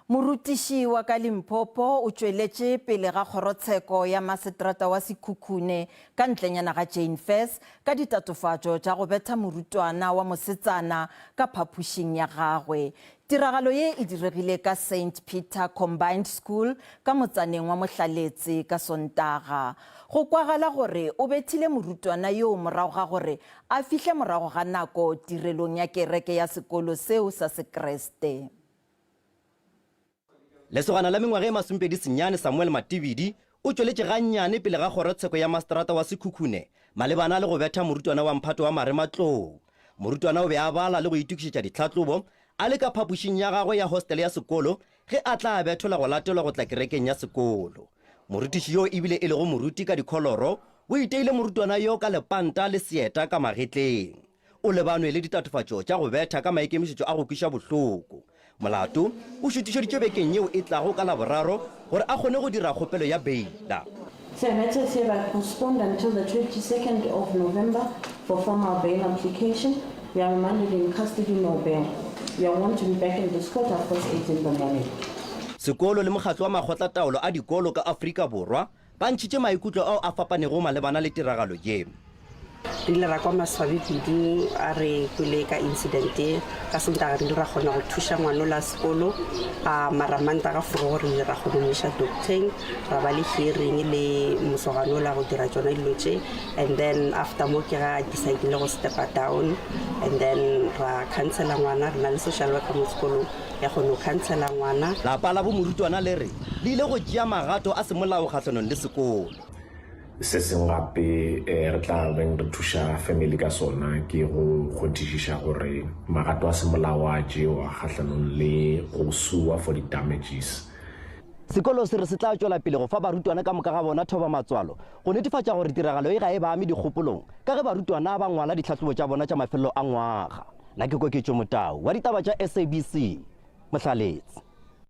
Morutiši wa ka Limpopo o tšweletše pele ga kgorotsheko ya masetrata wa Sekhukhune ka ntlenyana ga Jane Fes ka ditatofatšo tša go betha morutwana wa mosetsana ka phapušing ya gagwe. Tiragalo ye e diregile ka St. Peter Combined School ka motsaneng wa Mohlaletsi ka Sontaga. Go kwagala gore o bethile morutwana yo morago ga gore a fihle morago ga nako tirelong ya kereke ya sekolo seo sa Sekreste. Lesogana la mengwaga e masumpedi senyane Samuel Matibidi o tšweletše gannyane pele ga kgorotsheko ya masetrata wa Sekhukhune malebana le go betha morutwana wa mphato wa marematlou. Morutwana o be a bala le go itukišetša ditlhatlobo a le ka phapušing ya gagwe ya hostele ya sekolo ge a tla a bethola go latelwa go tla kerekeng ya sekolo. Morutiši yo ebile e le go moruti ka dikholoro o iteile morutwana yo ka lepanta le seeta ka magetleng. O lebanwe le ditatofatšo tša go betha ka maikemišetšo a go kwiša bohloko. Molato o šutišeditše bekeng yeo e tlago ka laboraro gore a kgone go dira kgopelo ya beila. So matters hereby postponed until the 22nd of November for formal bail application. We are remanded in custody, no bail. We are want to be back in the court at 8 in the morning. Sekolo le mokgatlo wa makgotla taolo a dikolo ka Afrika Borwa ba ntšhitše maikutlo ao a fapanego malebana le tiragalo ye. Rile ra kwa maswabi kudu a re kwele ka incidente ka Sontaga re ra kgona go thuša ngwanola sekolo a maramanta ga foro gore ra kgona go moša doctoring ra ba le hearing le mosoganola go dira tsona dilo tše, and then after mo ke ga decide le go step down, and then ra cancela ngwana re na le social worker mo sekolong ya kgona go cancela ngwana. Lapa la bo morutwana le re le ile go tšea magato a semolao kgatlhanong le sekolo. Se sengwe gape re tla beng re thuša family ka sona ke go kgontišiša gore magato a semolao a tšewa kgatlhanong le go sua for the damages. Sekolo se re se tla tšwela pele go fa barutwana ka moka ga bona thoba matswalo go netefatša gore tiragalo e ga e baame dikgopolong ka ge barutwana ba ngwala ditlhatlobo tša bona tša mafelelo a ngwaga. Nna ke Koketšo Motau wa ditaba tša SABC Mohlaletsi.